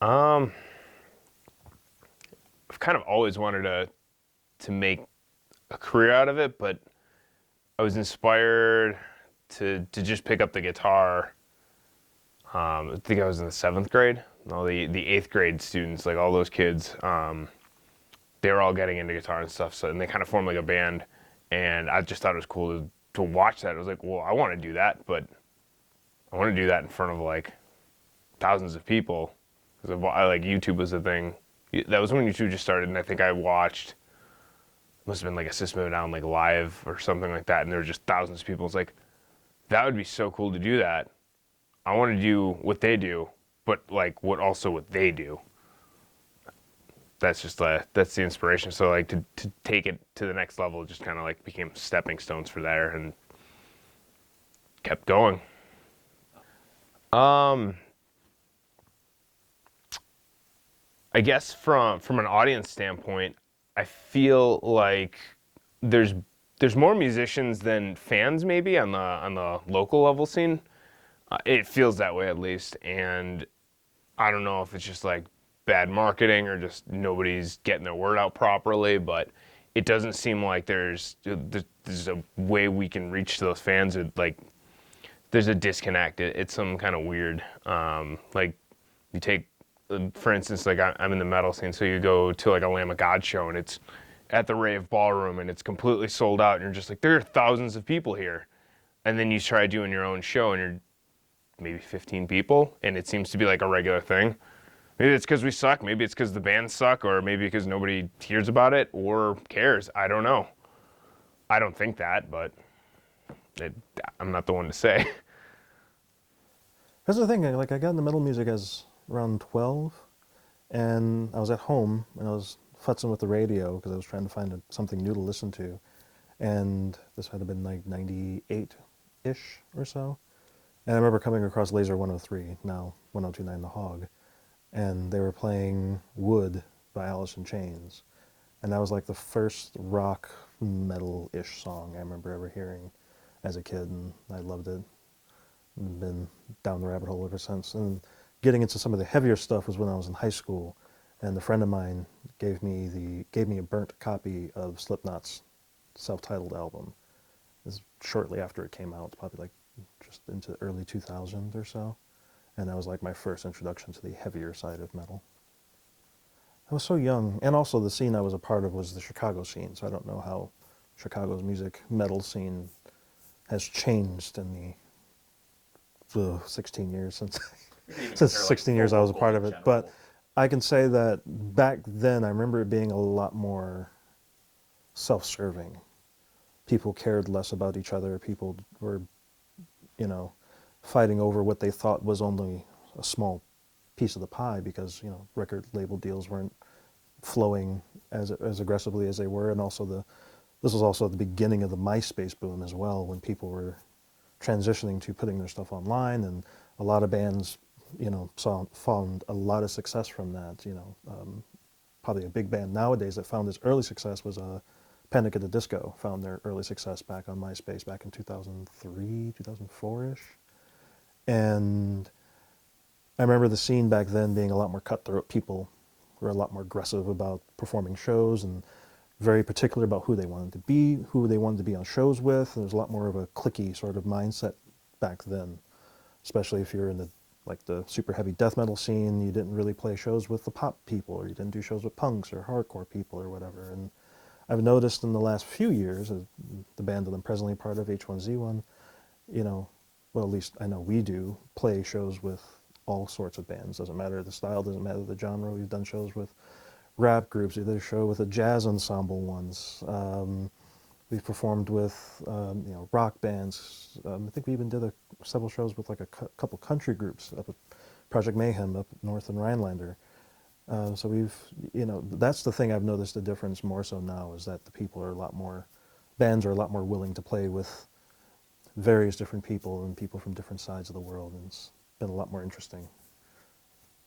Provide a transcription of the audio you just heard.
Um, I've kind of always wanted to make a career out of it, but I was inspired to just pick up the guitar. I think I was in the seventh grade. All the eighth grade students, like all those kids, they were all getting into guitar and stuff. So and they kind of formed like a band, and I just thought it was cool to watch that. I was like, well, I want to do that, but I want to do that in front of like thousands of people. Because I like YouTube was the thing. That was when YouTube just started, and I think I watched must have been like a System of a Down like live or something like that, and there were just thousands of people. It's like that would be so cool to do that. I want to do what they do, but like what they do. That's just that's the inspiration. So like to take it to the next level, just kind of like became stepping stones for there and kept going. Um, I guess from an audience standpoint, I feel like there's there's more musicians than fans maybe on the local level scene. It feels that way at least, and I don't know if it's just like bad marketing or just nobody's getting their word out properly, but it doesn't seem like there's a way we can reach those fans. Like there's a disconnect. It's some kind of weird. Like you take, for instance, like I'm in the metal scene, so you go to like a Lamb of God show and it's at the Rave Ballroom and it's completely sold out, and you're just like, there are thousands of people here, and then you try doing your own show and you're maybe 15 people, and it seems to be like a regular thing. Maybe it's because we suck, maybe it's because the bands suck, or maybe because nobody hears about it or cares. I don't know. I don't think that, but it, I'm not the one to say. That's the thing. Like I got into metal music as around 12, and I was at home and I was futzing with the radio because I was trying to find something new to listen to, and this had been like 98-ish or so. And I remember coming across Laser 103, now 1029 The Hog, and they were playing Wood by Alice in Chains. And that was like the first rock metal-ish song I remember ever hearing as a kid, and I loved it. And been down the rabbit hole ever since. And getting into some of the heavier stuff was when I was in high school, and a friend of mine gave me a burnt copy of Slipknot's self-titled album. This is shortly after it came out, probably like just into the early 2000s or so. And that was like my first introduction to the heavier side of metal. I was so young, and also the scene I was a part of was the Chicago scene, so I don't know how Chicago's music metal scene has changed in the 16 years since since 16 years I was a part of it. But I can say that back then I remember it being a lot more self-serving. People cared less about each other. People were, you know, fighting over what they thought was only a small piece of the pie because, you know, record label deals weren't flowing as aggressively as they were. And also this was also at the beginning of the MySpace boom as well, when people were transitioning to putting their stuff online, and a lot of bands, you know, found a lot of success from that. You know, probably a big band nowadays that found its early success was Panic at the Disco. Found their early success back on MySpace back in 2003, 2004-ish. And I remember the scene back then being a lot more cutthroat. People were a lot more aggressive about performing shows and very particular about who they wanted to be, who they wanted to be on shows with. There was a lot more of a cliquey sort of mindset back then, especially if you're in the super heavy death metal scene. You didn't really play shows with the pop people, or you didn't do shows with punks or hardcore people or whatever. And I've noticed in the last few years, the band that I'm presently a part of, H1Z1, you know, well, at least I know we do, play shows with all sorts of bands. Doesn't matter the style, doesn't matter the genre. We've done shows with rap groups. We did a show with a jazz ensemble once. We've performed with you know, rock bands. I think we even did several shows with like a couple country groups up at Project Mayhem up north in Rhinelander. So we've, you know, that's the thing I've noticed the difference more so now, is that the people are a lot more, bands are a lot more willing to play with various different people and people from different sides of the world, and it's been a lot more interesting.